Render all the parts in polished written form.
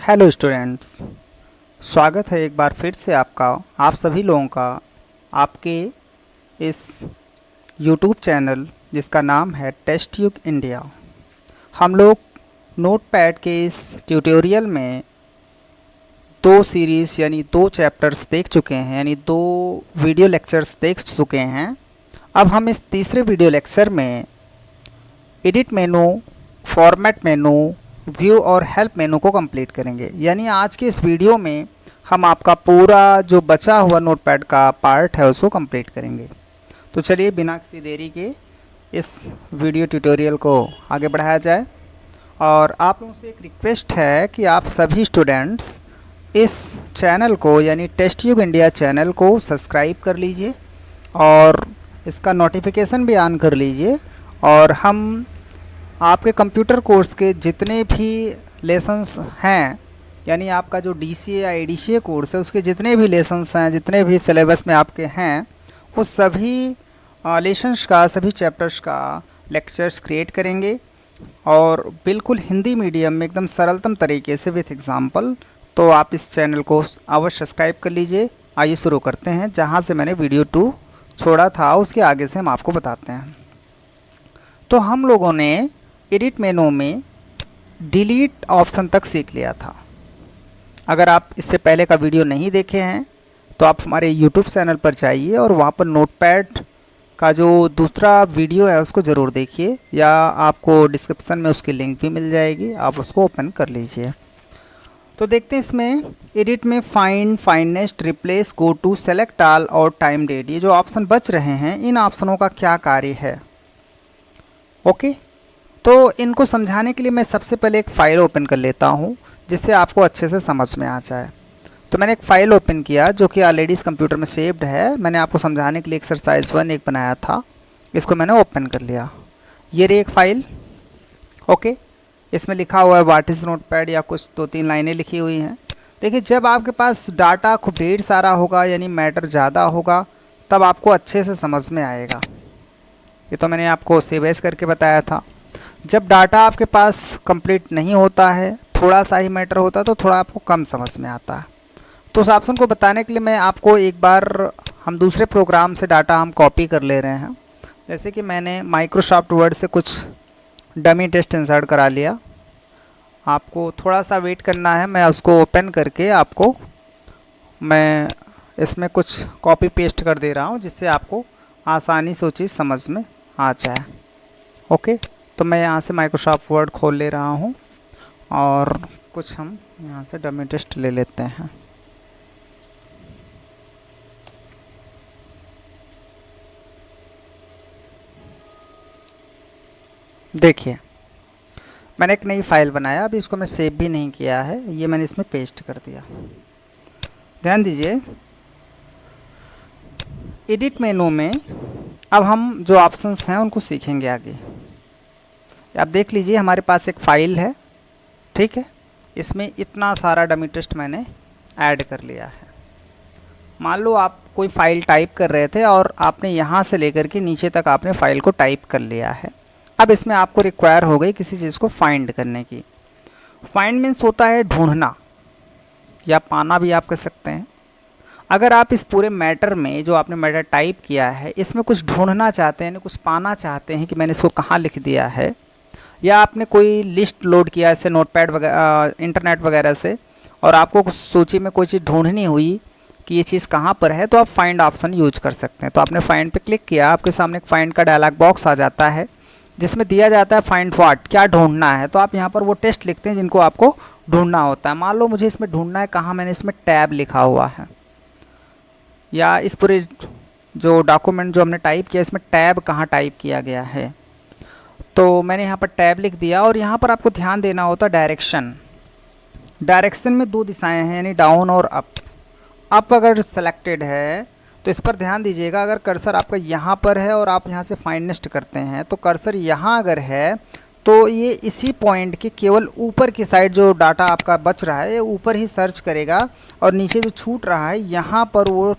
Hello students, स्वागत है एक बार फिर से आप सभी लोगों का आपके इस यूट्यूब चैनल जिसका नाम है टेस्टट्यूब इंडिया। हम लोग नोटपैड के इस ट्यूटोरियल में दो सीरीज़ यानी दो चैप्टर्स देख चुके हैं, यानी दो वीडियो लेक्चर्स देख चुके हैं। अब हम इस तीसरे वीडियो लेक्चर में एडिट मेनू, फॉर्मेट मेनू, व्यू और हेल्प मेनू को कंप्लीट करेंगे। यानी आज के इस वीडियो में हम आपका पूरा जो बचा हुआ नोटपैड का पार्ट है उसको कंप्लीट करेंगे। तो चलिए बिना किसी देरी के इस वीडियो ट्यूटोरियल को आगे बढ़ाया जाए। और आप लोगों से एक रिक्वेस्ट है कि आप सभी स्टूडेंट्स इस चैनल को यानी टेस्टट्यूब इंडिया चैनल को सब्सक्राइब कर लीजिए और इसका नोटिफिकेशन भी ऑन कर लीजिए। और हम आपके कंप्यूटर कोर्स के जितने भी लेसन्स हैं, यानी आपका जो DCA या ADCA कोर्स है उसके जितने भी लेसन्स हैं, जितने भी सिलेबस में आपके हैं, उस सभी लेसन्स का, सभी चैप्टर्स का लेक्चर्स क्रिएट करेंगे और बिल्कुल हिंदी मीडियम में एकदम सरलतम तरीके से विथ एग्जाम्पल। तो आप इस चैनल को अवश्य सब्सक्राइब कर लीजिए। आइए शुरू करते हैं। जहाँ से मैंने वीडियो 2 छोड़ा था उसके आगे से हम आपको बताते हैं। तो हम लोगों ने एडिट मेनू में डिलीट ऑप्शन तक सीख लिया था। अगर आप इससे पहले का वीडियो नहीं देखे हैं तो आप हमारे YouTube चैनल पर जाइए और वहाँ पर नोटपैड का जो दूसरा वीडियो है उसको ज़रूर देखिए, या आपको डिस्क्रिप्शन में उसकी लिंक भी मिल जाएगी, आप उसको ओपन कर लीजिए। तो देखते हैं इसमें एडिट में find, find next, replace, go to, select all और टाइम डेट, ये जो ऑप्शन बच रहे हैं इन ऑप्शनों का क्या कार्य है। ओके, तो इनको समझाने के लिए मैं सबसे पहले एक फ़ाइल ओपन कर लेता हूँ जिससे आपको अच्छे से समझ में आ जाए। तो मैंने एक फ़ाइल ओपन किया जो कि ऑलरेडी इस कंप्यूटर में सेव्ड है। मैंने आपको समझाने के लिए एक्सरसाइज 1 एक बनाया था, इसको मैंने ओपन कर लिया। ये रही एक फ़ाइल। ओके, इसमें लिखा हुआ है व्हाट इज़ नोटपैड, या कुछ 2-3 लाइनें लिखी हुई हैं। देखिए, जब आपके पास डाटा खूब ढेर सारा होगा यानी मैटर ज़्यादा होगा तब आपको अच्छे से समझ में आएगा। ये तो मैंने आपको सेव एज करके बताया था। जब डाटा आपके पास कंप्लीट नहीं होता है, थोड़ा सा ही मैटर होता है, तो थोड़ा आपको कम समझ में आता है। तो उस ऑप्शन को बताने के लिए मैं आपको एक बार हम दूसरे प्रोग्राम से डाटा हम कॉपी कर ले रहे हैं। जैसे कि मैंने माइक्रोसॉफ्ट वर्ड से कुछ डमी टेक्स्ट इंसर्ट करा लिया। आपको थोड़ा सा वेट करना है, मैं उसको ओपन करके आपको मैं इसमें कुछ कॉपी पेस्ट कर दे रहा हूँ जिससे आपको आसानी से वो चीज़ समझ में आ जाए। ओके, तो मैं यहाँ से माइक्रोसॉफ्ट वर्ड खोल ले रहा हूँ और कुछ हम यहाँ से डमी टेक्स्ट ले लेते हैं। देखिए, मैंने एक नई फाइल बनाया। अभी इसको मैं सेव भी नहीं किया है, ये मैंने इसमें पेस्ट कर दिया। ध्यान दीजिए, एडिट मेनू में अब हम जो ऑप्शंस हैं उनको सीखेंगे आगे। आप देख लीजिए, हमारे पास एक फ़ाइल है, ठीक है। इसमें इतना सारा डमी टेक्स्ट मैंने ऐड कर लिया है। मान लो आप कोई फ़ाइल टाइप कर रहे थे और आपने यहाँ से लेकर के नीचे तक आपने फ़ाइल को टाइप कर लिया है। अब इसमें आपको रिक्वायर हो गई किसी चीज़ को फाइंड करने की। फाइंड मीन्स होता है ढूंढना या पाना भी आप कह सकते हैं। अगर आप इस पूरे मैटर में जो आपने मैटर टाइप किया है इसमें कुछ ढूंढना चाहते हैं, कुछ पाना चाहते हैं कि मैंने इसको कहाँ लिख दिया है, या आपने कोई लिस्ट लोड किया ऐसे नोटपैड वगैरह, इंटरनेट वगैरह से, और आपको कुछ सूची में कोई चीज़ ढूंढनी हुई कि ये चीज़ कहाँ पर है, तो आप फाइंड ऑप्शन यूज कर सकते हैं। तो आपने फाइंड पे क्लिक किया, आपके सामने एक फाइंड का डायलॉग बॉक्स आ जाता है जिसमें दिया जाता है फाइंड व्हाट, क्या ढूंढना है। तो आप यहाँ पर वो टेक्स्ट लिखते हैं जिनको आपको ढूंढना होता है। मान लो मुझे इसमें ढूंढना है कहाँ, मैंने इसमें टैब लिखा हुआ है, या इस पूरे जो डॉक्यूमेंट जो हमने टाइप किया इसमें टैब कहाँ टाइप किया गया है, तो मैंने यहाँ पर टैब लिख दिया। और यहाँ पर आपको ध्यान देना होता है डायरेक्शन। डायरेक्शन में 2 दिशाएं हैं, यानी डाउन और अप। अप अगर सेलेक्टेड है तो इस पर ध्यान दीजिएगा। अगर कर्सर आपका यहाँ पर है और आप यहाँ से फाइंडेस्ट करते हैं तो कर्सर यहाँ अगर है तो ये इसी पॉइंट के केवल ऊपर की साइड जो डाटा आपका बच रहा है ये ऊपर ही सर्च करेगा, और नीचे जो छूट रहा है यहाँ पर वो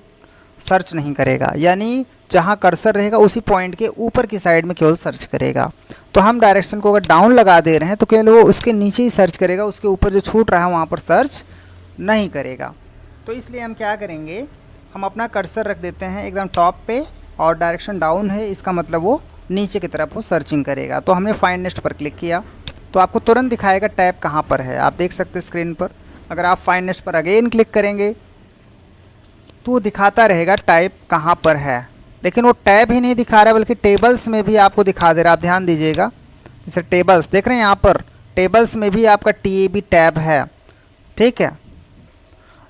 सर्च नहीं करेगा। यानी जहाँ कर्सर रहेगा उसी पॉइंट के ऊपर की साइड में केवल सर्च करेगा। तो हम डायरेक्शन को अगर डाउन लगा दे रहे हैं तो केवल वो उसके नीचे ही सर्च करेगा, उसके ऊपर जो छूट रहा है वहाँ पर सर्च नहीं करेगा। तो इसलिए हम क्या करेंगे, हम अपना कर्सर रख देते हैं एकदम टॉप पे और डायरेक्शन डाउन है, इसका मतलब वो नीचे की तरफ वो सर्चिंग करेगा। तो हमने फाइंड नेक्स्ट पर क्लिक किया तो आपको तुरंत दिखाएगा टैब कहाँ पर है, आप देख सकते हैं स्क्रीन पर। अगर आप फाइंड नेक्स्ट पर अगेन क्लिक करेंगे तो दिखाता रहेगा टाइप कहाँ पर है, लेकिन वो टैब ही नहीं दिखा रहा है बल्कि टेबल्स में भी आपको दिखा दे रहा है। आप ध्यान दीजिएगा, जैसे टेबल्स देख रहे हैं यहाँ पर, टेबल्स में भी आपका TAB टैब है, ठीक है।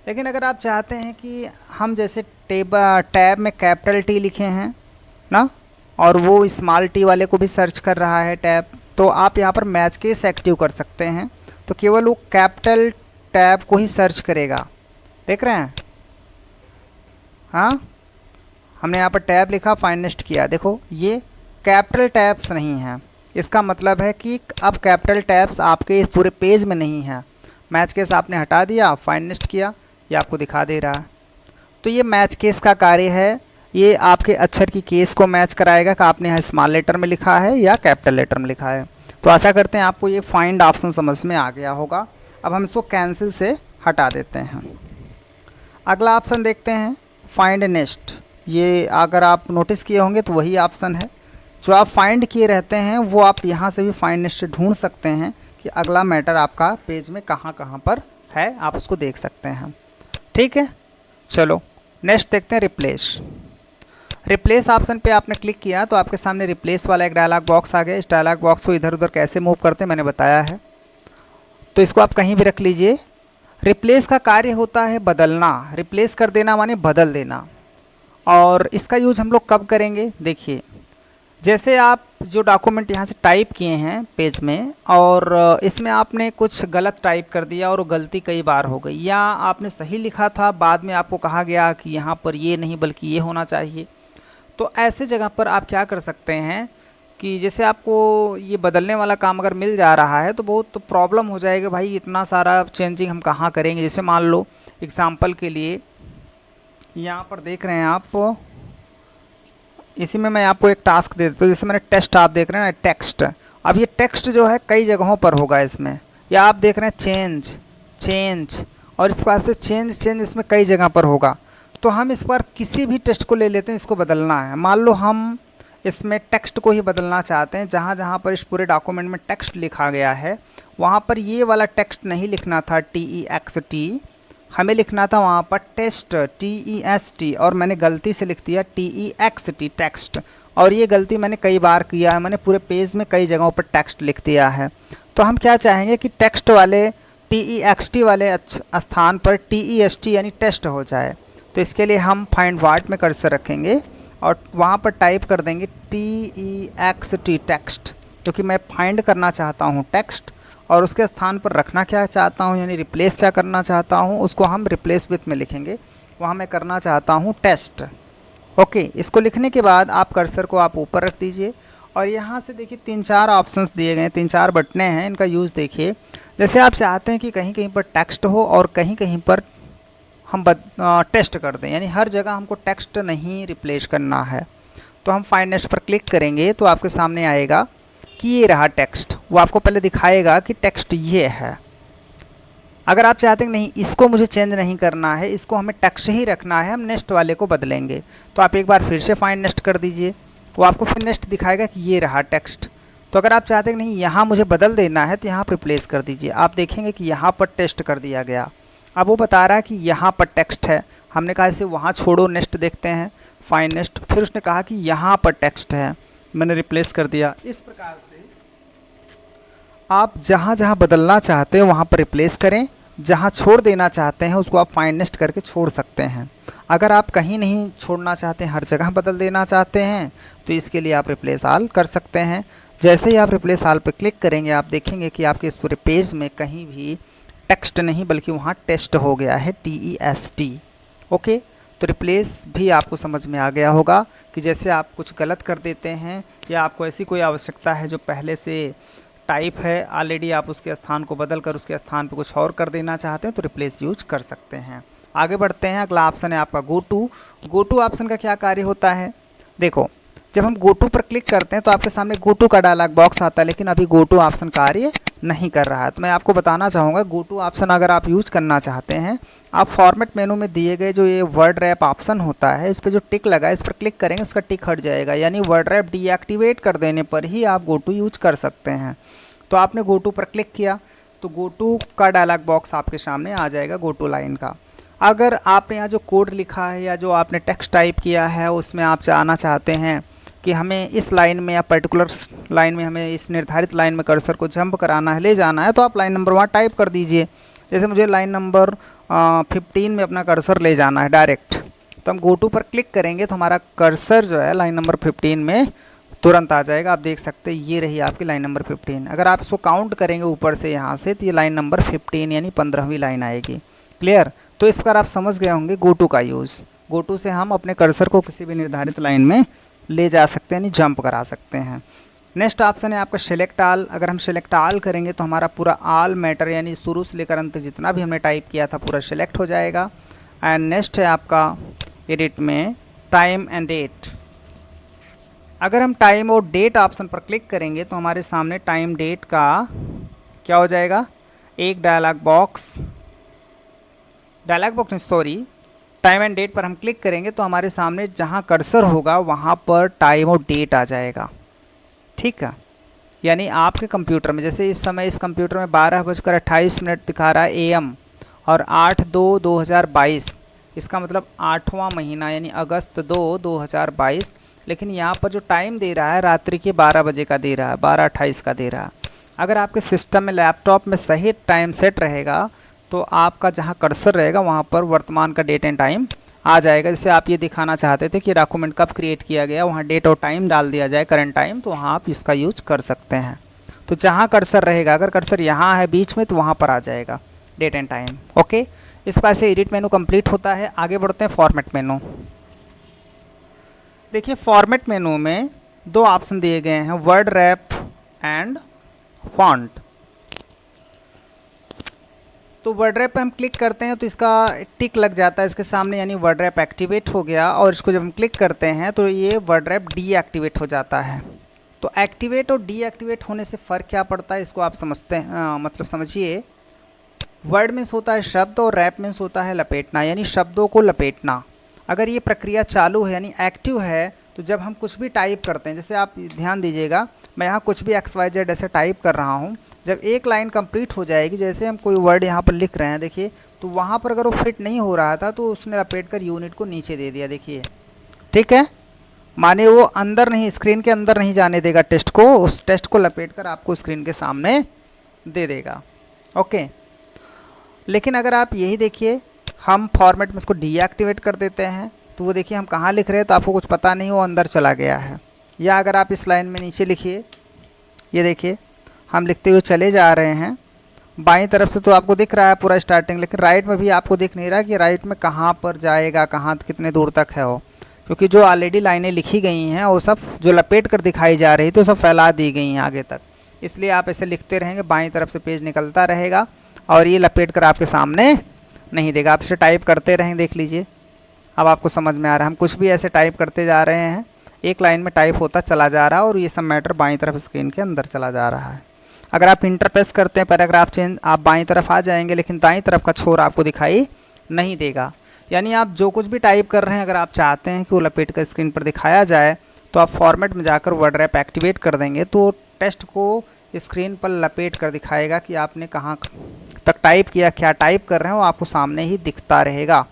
लेकिन अगर आप चाहते हैं कि हम जैसे टैब में कैपिटल T लिखे हैं ना, और वो स्मॉल t वाले को भी सर्च कर रहा है टैब, तो आप यहाँ पर मैच केस एक्टिव कर सकते हैं। तो केवल वो कैपिटल टैब को ही सर्च करेगा, देख रहे हैं। हाँ, हमने यहाँ पर टैब लिखा, फाइंड नेक्स्ट किया, देखो ये कैपिटल टैब्स नहीं हैं, इसका मतलब है कि अब कैपिटल टैब्स आपके पूरे पेज में नहीं है। मैच केस आपने हटा दिया, फाइंड नेक्स्ट किया, ये आपको दिखा दे रहा है। तो ये मैच केस का कार्य है, ये आपके अक्षर की केस को मैच कराएगा कि आपने यहाँ स्मॉल लेटर में लिखा है या कैपिटल लेटर में लिखा है। तो आशा करते हैं आपको ये फाइंड ऑप्शन समझ में आ गया होगा। अब हम इसको कैंसिल से हटा देते हैं। अगला ऑप्शन देखते हैं, फाइंड नेक्स्ट। ये अगर आप नोटिस किए होंगे तो वही ऑप्शन है जो आप फाइंड किए रहते हैं, वो आप यहाँ से भी फाइंड नेक्स्ट ढूंढ सकते हैं कि अगला मैटर आपका पेज में कहाँ कहाँ पर है, आप उसको देख सकते हैं, ठीक है। चलो नेक्स्ट देखते हैं, रिप्लेस। रिप्लेस ऑप्शन पे आपने क्लिक किया तो आपके सामने रिप्लेस वाला एक डायलॉग बॉक्स आ गया। इस डायलॉग बॉक्स को इधर उधर कैसे मूव करते हैं मैंने बताया है, तो इसको आप कहीं भी रख लीजिए। रिप्लेस का कार्य होता है बदलना, रिप्लेस कर देना माने बदल देना। और इसका यूज हम लोग कब करेंगे, देखिए जैसे आप जो डॉक्यूमेंट यहाँ से टाइप किए हैं पेज में और इसमें आपने कुछ गलत टाइप कर दिया और गलती कई बार हो गई, या आपने सही लिखा था बाद में आपको कहा गया कि यहाँ पर ये नहीं बल्कि ये होना चाहिए। तो ऐसे जगह पर आप क्या कर सकते हैं कि जैसे आपको ये बदलने वाला काम अगर मिल जा रहा है तो बहुत प्रॉब्लम हो जाएगा, भाई इतना सारा चेंजिंग हम कहाँ करेंगे। जैसे मान लो एग्ज़ाम्पल के लिए यहाँ पर देख रहे हैं आप, इसी में मैं आपको एक टास्क दे देता हूँ। जैसे मैंने टेस्ट, आप देख रहे हैं ना टेक्स्ट, अब ये टेक्स्ट जो है कई जगहों पर होगा इसमें, या आप देख रहे हैं चेंज चेंज, और इस पास से चेंज चेंज इसमें कई जगह पर होगा। तो हम इस बार किसी भी टेक्स्ट को ले लेते हैं, इसको बदलना है। मान लो हम इसमें टेक्स्ट को ही बदलना चाहते हैं, जहाँ जहाँ पर इस पूरे डॉक्यूमेंट में टेक्स्ट लिखा गया है वहाँ पर ये वाला टेक्स्ट नहीं लिखना था TEXT, हमें लिखना था वहाँ पर टेस्ट TEST, और मैंने गलती से लिख दिया TEXT टेक्स्ट, और ये गलती मैंने कई बार किया है, मैंने पूरे पेज में कई जगहों पर टेक्स्ट लिख दिया है। तो हम क्या चाहेंगे कि टेक्स्ट वाले TEXT वाले स्थान पर TEST यानी टेस्ट हो जाए। तो इसके लिए हम फाइंड वाट में कर्सर रखेंगे और वहाँ पर टाइप कर देंगे TEXT टेक्स्ट, क्योंकि मैं फाइंड करना चाहता हूँ टेक्स्ट, और उसके स्थान पर रखना क्या चाहता हूँ यानी रिप्लेस क्या करना चाहता हूँ उसको हम रिप्लेस विथ में लिखेंगे। वहाँ मैं करना चाहता हूँ टेस्ट। ओके, इसको लिखने के बाद आप कर्सर को आप ऊपर रख दीजिए और यहाँ से देखिए 3-4 ऑप्शंस दिए गए हैं, 3-4 बटने हैं, इनका यूज़ देखिए। जैसे आप चाहते हैं कि कहीं कहीं पर टेक्स्ट हो और कहीं कहीं पर हम टेस्ट कर दें, यानी हर जगह हमको टेक्स्ट नहीं रिप्लेस करना है, तो हम फाइंड नेक्स्ट पर क्लिक करेंगे तो आपके सामने आएगा कि ये रहा टेक्स्ट। वो आपको पहले दिखाएगा कि टेक्स्ट ये है। अगर आप चाहते हैं नहीं इसको मुझे चेंज नहीं करना है, इसको हमें टेक्स्ट ही रखना है, हम नेक्स्ट वाले को बदलेंगे, तो आप एक बार फिर से फाइंड नेक्स्ट कर दीजिए, वो आपको फिर नेक्स्ट दिखाएगा कि ये रहा टेक्स्ट। तो अगर आप चाहते हैं नहीं यहाँ मुझे बदल देना है तो यहाँ पर रिप्लेस कर दीजिए, आप देखेंगे कि यहाँ पर टेस्ट कर दिया गया। अब वो बता रहा है कि यहाँ पर टेक्स्ट है, हमने कहा इसे वहाँ छोड़ो, नेक्स्ट देखते हैं, फाइंड नेक्स्ट, फिर उसने कहा कि यहाँ पर टेक्स्ट है, मैंने रिप्लेस कर दिया। इस प्रकार से आप जहाँ जहाँ बदलना चाहते हैं वहाँ पर रिप्लेस करें, जहाँ छोड़ देना चाहते हैं उसको आप फाइंड नेक्स्ट करके छोड़ सकते हैं। अगर आप कहीं नहीं छोड़ना चाहते हैं, हर जगह बदल देना चाहते हैं, तो इसके लिए आप रिप्लेस ऑल कर सकते हैं। जैसे ही आप रिप्लेस ऑल पर क्लिक करेंगे आप देखेंगे कि आपके इस पूरे पेज में कहीं भी टेक्स्ट नहीं बल्कि वहाँ टेस्ट हो गया है TEST। ओके, तो रिप्लेस भी आपको समझ में आ गया होगा कि जैसे आप कुछ गलत कर देते हैं या आपको ऐसी कोई आवश्यकता है जो पहले से टाइप है ऑलरेडी, आप उसके स्थान को बदल कर उसके स्थान पर कुछ और कर देना चाहते हैं तो रिप्लेस यूज कर सकते हैं। आगे बढ़ते हैं, अगला ऑप्शन है आपका go to. Go to option का क्या कार्य होता है, देखो, जब हम गो टू पर क्लिक करते हैं तो आपके सामने गो टू का डायलॉग बॉक्स आता है, लेकिन अभी गो टू ऑप्शन कार्य नहीं कर रहा है। तो मैं आपको बताना चाहूँगा, गो टू ऑप्शन अगर आप यूज करना चाहते हैं, आप फॉर्मेट मेनू में दिए गए जो ये वर्ड रैप ऑप्शन होता है, इस पर जो टिक लगा है इस पर क्लिक करेंगे, उसका टिक हट जाएगा, यानी वर्ड रैप डीएक्टिवेट कर देने पर ही आप गो टू यूज कर सकते हैं। तो आपने गो टू पर क्लिक किया तो गो टू का डायलॉग बॉक्स आपके सामने आ जाएगा, गो टू लाइन का। अगर आपने यहाँ जो कोड लिखा है या जो आपने टेक्स्ट टाइप किया है उसमें आप जाना चाहते हैं कि हमें इस लाइन में या पर्टिकुलर लाइन में हमें इस निर्धारित लाइन में कर्सर को जंप कराना है, ले जाना है, तो आप लाइन नंबर वहाँ टाइप कर दीजिए। जैसे मुझे लाइन नंबर 15 में अपना कर्सर ले जाना है डायरेक्ट, तो हम गो टू पर क्लिक करेंगे तो हमारा कर्सर जो है लाइन नंबर 15 में तुरंत आ जाएगा। आप देख सकते हैं ये रही आपकी लाइन नंबर 15। अगर आप इसको काउंट करेंगे ऊपर से यहाँ से तो ये लाइन नंबर 15 यानी 15वीं लाइन आएगी। क्लियर? तो इस प्रकार आप समझ गए होंगे गो टू का यूज़। गो टू से हम अपने कर्सर को किसी भी निर्धारित लाइन में ले जा सकते हैं, यानी जंप करा सकते हैं। नेक्स्ट ऑप्शन है आपका सेलेक्ट ऑल। अगर हम सेलेक्ट ऑल करेंगे तो हमारा पूरा ऑल मैटर यानी शुरू से लेकर अंत जितना भी हमने टाइप किया था पूरा सेलेक्ट हो जाएगा। एंड नेक्स्ट है आपका एडिट में टाइम एंड डेट। अगर हम टाइम और डेट ऑप्शन पर क्लिक करेंगे तो हमारे सामने टाइम डेट का क्या हो जाएगा, एक dialog box time and date पर हम क्लिक करेंगे तो हमारे सामने जहां कर्सर होगा वहां पर टाइम और डेट आ जाएगा। ठीक है, यानी आपके कंप्यूटर में जैसे इस समय इस कंप्यूटर में 12:28 दिखा रहा है AM और 8/2/2022, इसका मतलब 8वां महीना यानी अगस्त 2 2022। लेकिन यहाँ पर जो टाइम दे रहा है रात्रि के 12 बजे का दे रहा है, 12:28 का दे रहा है। अगर आपके सिस्टम में लैपटॉप में सही टाइम सेट रहेगा तो आपका जहाँ कर्सर रहेगा वहाँ पर वर्तमान का डेट एंड टाइम आ जाएगा। जैसे आप ये दिखाना चाहते थे कि डॉक्यूमेंट कब क्रिएट किया गया, वहाँ डेट और टाइम डाल दिया जाए, करंट टाइम, तो वहाँ आप इसका यूज कर सकते हैं। तो जहाँ कर्सर रहेगा, अगर कर्सर यहाँ है बीच में तो वहाँ पर आ जाएगा डेट एंड टाइम। ओके, इस पास से एडिट मेनू कंप्लीट होता है। आगे बढ़ते हैं फॉर्मेट मेनू। देखिए फॉर्मेट मेनू में दो ऑप्शन दिए गए हैं, वर्ड रैप एंड फॉन्ट। तो वर्ड रैप पे हम क्लिक करते हैं तो इसका टिक लग जाता है इसके सामने, यानी वर्ड रैप एक्टिवेट हो गया। और इसको जब हम क्लिक करते हैं तो ये वर्ड रैप डीएक्टिवेट हो जाता है। तो एक्टिवेट और डीएक्टिवेट होने से फ़र्क क्या पड़ता है इसको आप समझते हैं, मतलब समझिए। वर्ड मीन्स होता है शब्द और रैप मीन्स होता है लपेटना, यानी शब्दों को लपेटना। अगर ये प्रक्रिया चालू है यानी एक्टिव है तो जब हम कुछ भी टाइप करते हैं, जैसे आप ध्यान दीजिएगा मैं यहाँ कुछ भी XYZ ऐसे टाइप कर रहा हूँ, जब एक लाइन कंप्लीट हो जाएगी, जैसे हम कोई वर्ड यहाँ पर लिख रहे हैं देखिए, तो वहाँ पर अगर वो फिट नहीं हो रहा था तो उसने लपेट कर यूनिट को नीचे दे दिया, देखिए। ठीक है, माने वो अंदर नहीं, स्क्रीन के अंदर नहीं जाने देगा टेक्स्ट को, उस टेक्स्ट को लपेट कर आपको स्क्रीन के सामने दे देगा। ओके, लेकिन अगर आप यही देखिए हम फॉर्मेट में इसको डीएक्टिवेट कर देते हैं तो वो देखिए हम कहाँ लिख रहे हैं तो आपको कुछ पता नहीं, वो अंदर चला गया है। या अगर आप इस लाइन में नीचे लिखिए, ये देखिए हम लिखते हुए चले जा रहे हैं, बाईं तरफ से तो आपको दिख रहा है पूरा स्टार्टिंग, लेकिन राइट में भी आपको दिख नहीं रहा कि राइट में कहाँ पर जाएगा, कहाँ कितने दूर तक है वो, क्योंकि जो ऑलरेडी लाइनें लिखी गई हैं वो सब जो लपेट कर दिखाई जा रही तो सब फैला दी गई हैं आगे तक। इसलिए आप ऐसे लिखते रहेंगे, बाईं तरफ से पेज निकलता रहेगा और ये लपेट कर आपके सामने नहीं देगा। आप इसे टाइप करते रहें, देख लीजिए अब आपको समझ में आ रहा है। हम कुछ भी ऐसे टाइप करते जा रहे हैं, एक लाइन में टाइप होता चला जा रहा है और ये सब मैटर बाईं तरफ स्क्रीन के अंदर चला जा रहा है। अगर आप इंटर प्रेस करते हैं पैराग्राफ चेंज, आप बाईं तरफ आ जाएंगे, लेकिन दाईं तरफ का छोर आपको दिखाई नहीं देगा। यानी आप जो कुछ भी टाइप कर रहे हैं, अगर आप चाहते हैं कि वो लपेट कर स्क्रीन पर दिखाया जाए तो आप फॉर्मेट में जाकर वर्ड रैप एक्टिवेट कर देंगे तो टेक्स्ट को स्क्रीन पर लपेट कर दिखाएगा कि आपने कहाँ तक टाइप किया, क्या टाइप कर रहे हैं, वो आपको सामने ही दिखता रहेगा।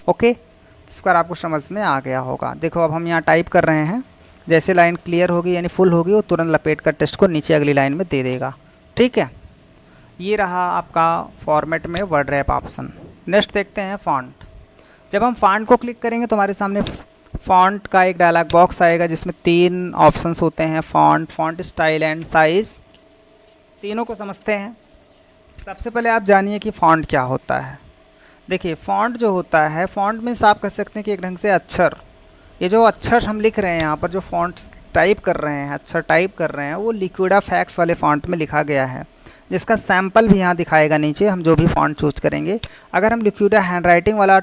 ओके, इस पर आपको समझ में आ गया होगा। देखो अब हम यहाँ टाइप कर रहे हैं, जैसे लाइन क्लियर होगी यानी फुल होगी वो तुरंत लपेट कर टेक्स्ट को नीचे अगली लाइन में दे देगा। ठीक है, ये रहा आपका फॉर्मेट में वर्ड रैप ऑप्शन। नेक्स्ट देखते हैं फॉन्ट। जब हम फॉन्ट को क्लिक करेंगे तो हमारे सामने फॉन्ट का एक डायलॉग बॉक्स आएगा जिसमें 3 ऑप्शंस होते हैं, font, font style and size. तीनों को समझते हैं। सबसे पहले आप जानिए कि फ़ॉन्ट क्या होता है। देखिए फ़ॉन्ट जो होता है, फ़ॉन्ट मीन्स आप कह सकते हैं कि एक ढंग से अक्षर। ये जो अक्षर हम लिख रहे हैं यहाँ पर, जो फ़ॉन्ट टाइप कर रहे हैं, अक्षर टाइप कर रहे हैं, वो लिक्विडा फैक्स वाले फ़ॉन्ट में लिखा गया है, जिसका सैम्पल भी यहाँ दिखाएगा नीचे, हम जो भी फ़ॉन्ट चूज करेंगे। अगर हम लिक्विडा हैंड राइटिंग वाला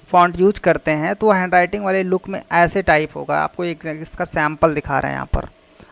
फ़ॉन्ट यूज करते हैं तो हैंड राइटिंग वाले लुक में ऐसे टाइप होगा। आपको एक इसका सैम्पल दिखा रहे हैं यहाँ पर।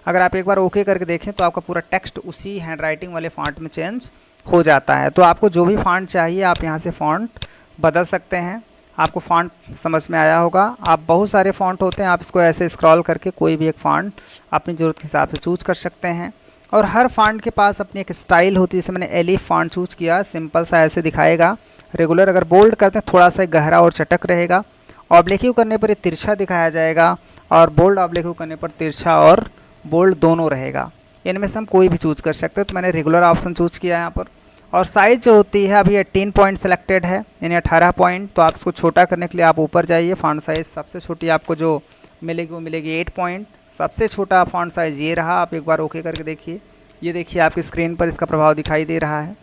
अगर आप एक बार ओके करके देखें तो आपका पूरा टेक्स्ट उसी हैंड राइटिंग वाले फ़ॉन्ट में चेंज हो जाता है। तो आपको जो भी फ़ॉन्ट चाहिए आप यहाँ से फ़ॉन्ट बदल सकते हैं। आपको फ़ॉन्ट समझ में आया होगा। आप बहुत सारे फ़ॉन्ट होते हैं, आप इसको ऐसे स्क्रॉल करके कोई भी एक फ़ॉन्ट अपनी ज़रूरत के हिसाब से चूज़ कर सकते हैं। और हर फ़ॉन्ट के पास अपनी एक स्टाइल होती है। जैसे मैंने एलिफ फ़ॉन्ट चूज़ किया, सिंपल सा ऐसे दिखाएगा रेगुलर। अगर बोल्ड करते हैं थोड़ा सा गहरा और चटक रहेगा। ऑब्लिक्यू करने पर ये तिरछा दिखाया जाएगा और बोल्ड ऑब्लिक्यू करने पर तिरछा और बोल्ड दोनों रहेगा। इनमें से हम कोई भी चूज़ कर सकते हैं। तो मैंने रेगुलर ऑप्शन चूज़ किया है यहाँ पर। और साइज़ जो होती है अभी 18 पॉइंट सेलेक्टेड है, यानी 18 पॉइंट। तो आप इसको छोटा करने के लिए आप ऊपर जाइए। फ़ॉन्ट साइज़ सबसे छोटी आपको जो मिलेगी वो मिलेगी 8 पॉइंट। सबसे छोटा फ़ॉन्ट साइज़ ये रहा। आप एक बार ओके करके देखिए, ये देखिए आपकी स्क्रीन पर इसका प्रभाव दिखाई दे रहा है।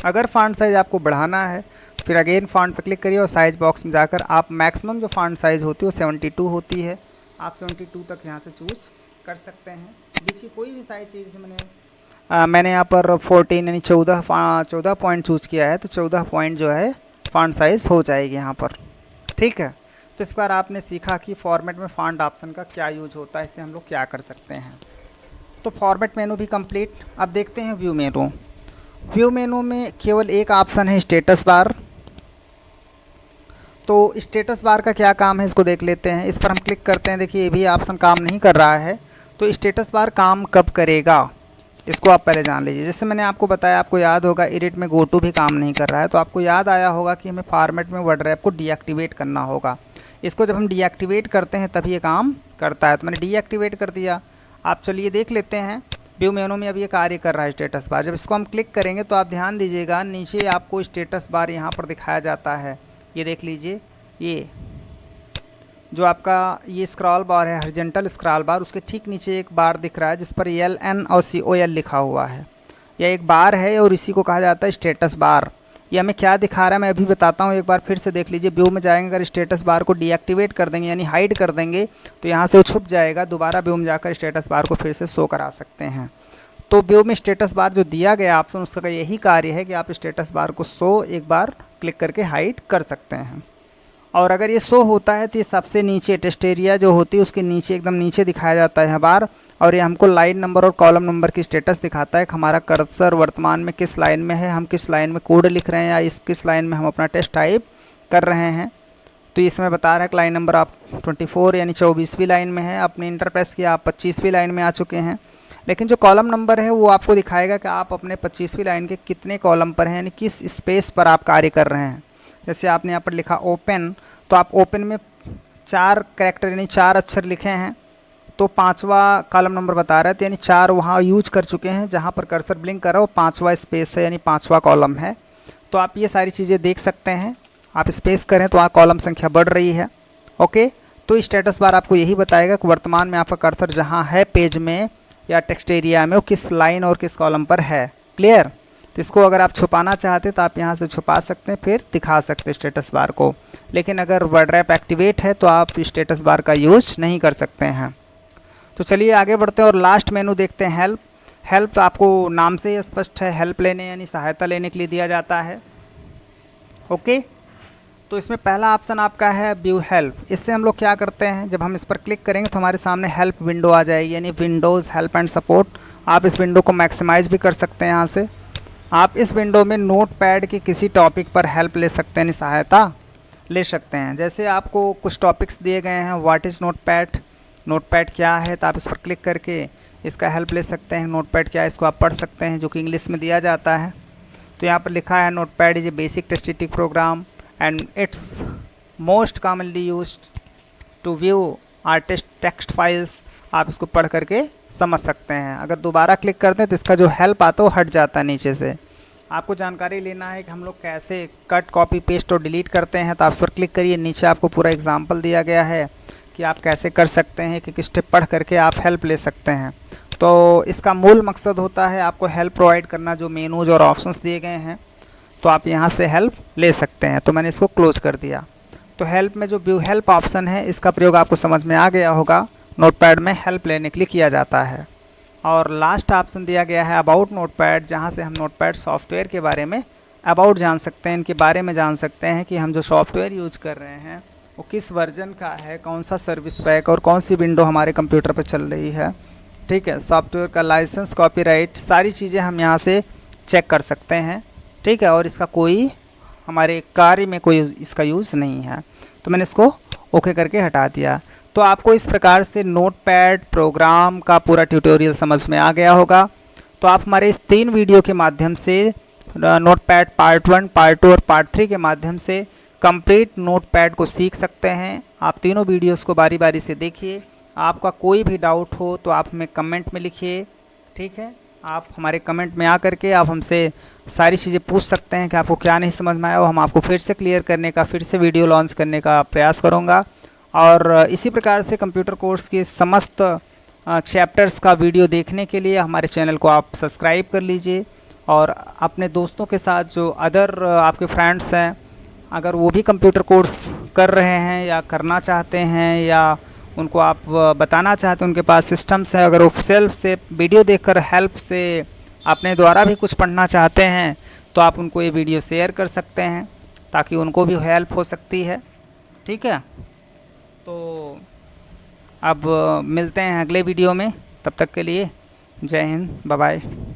अगर फ़ॉन्ट साइज़ आपको बढ़ाना है फिर अगेन फ़ॉन्ट पर क्लिक करिए और साइज़ बॉक्स में जाकर आप मैक्सिमम जो फ़ॉन्ट साइज़ होती है वो 72 होती है। आप 72 तक यहाँ से चूज़ कर सकते हैं। बीच की कोई भी साइज़ चाहिए, जैसे मैंने यहाँ पर 14 यानी 14 पॉइंट चूज़ किया है, तो 14 पॉइंट जो है फ़ॉन्ट साइज़ हो जाएगी यहाँ पर। ठीक है, तो इस बार आपने सीखा कि फॉर्मेट में फ़ॉन्ट ऑप्शन का क्या यूज होता है, इससे हम लोग क्या कर सकते हैं। तो फॉर्मेट मेनू भी कंप्लीट। अब देखते हैं व्यू मेनू। व्यू मेनू में केवल एक ऑप्शन है स्टेटस बार। तो स्टेटस बार का क्या काम है इसको देख लेते हैं। इस पर हम क्लिक करते हैं, देखिए ये भी ऑप्शन काम नहीं कर रहा है। तो स्टेटस बार काम कब करेगा इसको आप पहले जान लीजिए। जैसे मैंने आपको बताया, आपको याद होगा एडिट में गो टू भी काम नहीं कर रहा है, तो आपको याद आया होगा कि हमें फॉर्मेट में वर्ड रैप को डीएक्टिवेट करना होगा। इसको जब हम डीएक्टिवेट करते हैं तभी ये काम करता है। तो मैंने डीएक्टिवेट कर दिया। आप चलिए देख लेते हैं व्यू मेनू में अब ये कार्य कर रहा है स्टेटस बार। जब इसको हम क्लिक करेंगे तो आप ध्यान दीजिएगा नीचे आपको स्टेटस बार यहाँ पर दिखाया जाता है। ये देख लीजिए, ये जो आपका ये स्क्रॉल बार है, हॉरिजॉन्टल स्क्रॉल बार, उसके ठीक नीचे एक बार दिख रहा है जिस पर LN और COL लिखा हुआ है। यह एक बार है और इसी को कहा जाता है स्टेटस बार। ये हमें क्या दिखा रहा है मैं अभी बताता हूँ, एक बार फिर से देख लीजिए। व्यू में जाएंगे, अगर स्टेटस बार को डीएक्टिवेट कर देंगे यानी हाइड कर देंगे तो यहाँ से वो छुप जाएगा। दोबारा व्यू में जाकर स्टेटस बार को फिर से शो करा सकते हैं। तो व्यू में स्टेटस बार जो दिया गया ऑप्शन, उसका यही कार्य है कि आप स्टेटस बार को शो एक बार क्लिक करके हाइड कर सकते हैं। और अगर ये शो होता है तो ये सबसे नीचे टेस्ट एरिया जो होती है उसके नीचे एकदम नीचे दिखाया जाता है बार। और ये हमको लाइन नंबर और कॉलम नंबर की स्टेटस दिखाता है कि हमारा कर्सर वर्तमान में किस लाइन में है, हम किस लाइन में कोड लिख रहे हैं या किस लाइन में हम अपना टेस्ट टाइप कर रहे हैं। तो इसमें बता रहा है कि लाइन नंबर आप 24 यानी 24वीं लाइन में है। अपने इंटर प्रेस किया, आप 25वीं लाइन में आ चुके हैं। लेकिन जो कॉलम नंबर है वो आपको दिखाएगा कि आप अपने 25वीं लाइन के कितने कॉलम पर हैं, यानी किस स्पेस पर आप कार्य कर रहे हैं। जैसे आपने यहाँ पर लिखा ओपन, तो आप ओपन में 4 कैरेक्टर यानी 4 अक्षर लिखे हैं, तो 5वां कॉलम नंबर बता रहा है। तो यानी 4 वहाँ यूज कर चुके हैं, जहाँ पर कर्सर ब्लिंक कर रहा है वो 5वां स्पेस है यानी 5वां कॉलम है। तो आप ये सारी चीज़ें देख सकते हैं। आप स्पेस करें तो वहाँ कॉलम संख्या बढ़ रही है। ओके, तो स्टेटस बार आपको यही बताएगा कि वर्तमान में आपका कर्सर जहाँ है पेज में या टेक्स्ट एरिया में वो किस लाइन और किस कॉलम पर है। क्लियर? तो इसको अगर आप छुपाना चाहते तो आप यहाँ से छुपा सकते हैं, फिर दिखा सकते हैं स्टेटस बार को। लेकिन अगर वर्ड रैप एक्टिवेट है तो आप स्टेटस बार का यूज नहीं कर सकते हैं। तो चलिए आगे बढ़ते हैं और लास्ट मेनू देखते हैं, हेल्प। हेल्प आपको नाम से ही स्पष्ट है, हेल्प लेने यानी सहायता लेने के लिए दिया जाता है। ओके, तो इसमें पहला ऑप्शन आपका है व्यू हेल्प। इससे हम लोग क्या करते हैं, जब हम इस पर क्लिक करेंगे तो हमारे सामने हेल्प विंडो आ जाएगी, यानी विंडोज़ हेल्प एंड सपोर्ट। आप इस विंडो को मैक्सिमाइज़ भी कर सकते हैं यहाँ से। आप इस विंडो में नोटपैड के किसी टॉपिक पर हेल्प ले सकते हैं, यानी सहायता ले सकते हैं। जैसे आपको कुछ टॉपिक्स दिए गए हैं, व्हाट इज़ नोटपैड, नोटपैड क्या है, तो आप इस पर क्लिक करके इसका हेल्प ले सकते हैं। नोटपैड क्या है इसको आप पढ़ सकते हैं, जो कि इंग्लिश में दिया जाता है। तो यहाँ पर लिखा है Notepad is a basic text program and it's most commonly used to view or text files. आप इसको पढ़ करके समझ सकते हैं। अगर दोबारा क्लिक करते हैं तो इसका जो हेल्प आता है वो हट जाता है नीचे से। आपको जानकारी लेना है कि हम लोग कैसे कट कॉपी पेस्ट और डिलीट करते हैं, तो आप इस पर क्लिक करिए। नीचे आपको पूरा एग्जांपल दिया गया है कि आप कैसे कर सकते हैं, कि किस स्टेप पढ़ करके आप हेल्प ले सकते हैं। तो इसका मूल मकसद होता है आपको हेल्प प्रोवाइड करना, जो मेनूज और ऑप्शंस दिए गए हैं तो आप यहाँ से हेल्प ले सकते हैं। तो मैंने इसको क्लोज कर दिया। तो हेल्प में जो व्यू हेल्प ऑप्शन है इसका प्रयोग आपको समझ में आ गया होगा, नोटपैड में हेल्प लेने के लिए किया जाता है। और लास्ट ऑप्शन दिया गया है अबाउट नोटपैड, जहाँ से हम नोटपैड सॉफ्टवेयर के बारे में अबाउट जान सकते हैं, इनके बारे में जान सकते हैं कि हम जो सॉफ्टवेयर यूज कर रहे हैं वो किस वर्जन का है, कौन सा सर्विस पैक और कौन सी विंडो हमारे कंप्यूटर पर चल रही है। ठीक है, सॉफ्टवेयर का लाइसेंस, कॉपीराइट, सारी चीज़ें हम यहाँ से चेक कर सकते हैं। ठीक है, और इसका कोई हमारे कार्य में कोई इसका यूज़ नहीं है। तो मैंने इसको ओके करके हटा दिया। तो आपको इस प्रकार से नोटपैड प्रोग्राम का पूरा ट्यूटोरियल समझ में आ गया होगा। तो आप हमारे इस 3 वीडियो के माध्यम से नोटपैड पार्ट 1, पार्ट 2 और पार्ट 3 के माध्यम से कंप्लीट नोटपैड को सीख सकते हैं। आप तीनों वीडियोस को बारी बारी से देखिए। आपका कोई भी डाउट हो तो आप हमें कमेंट में लिखिए। ठीक है, आप हमारे कमेंट में आकर के आप हमसे सारी चीज़ें पूछ सकते हैं कि आपको क्या नहीं समझ में आया, वो हम आपको फिर से क्लियर करने का, फिर से वीडियो लॉन्च करने का प्रयास करूँगा। और इसी प्रकार से कंप्यूटर कोर्स के समस्त चैप्टर्स का वीडियो देखने के लिए हमारे चैनल को आप सब्सक्राइब कर लीजिए। और अपने दोस्तों के साथ जो अदर आपके फ्रेंड्स हैं, अगर वो भी कंप्यूटर कोर्स कर रहे हैं या करना चाहते हैं या उनको आप बताना चाहते हैं, उनके पास सिस्टम्स है, अगर वो सेल्फ से वीडियो देखकर हेल्प से अपने द्वारा भी कुछ पढ़ना चाहते हैं तो आप उनको ये वीडियो शेयर कर सकते हैं ताकि उनको भी हेल्प हो सकती है। ठीक है, तो अब मिलते हैं अगले वीडियो में। तब तक के लिए जय हिंद, बाय बाय।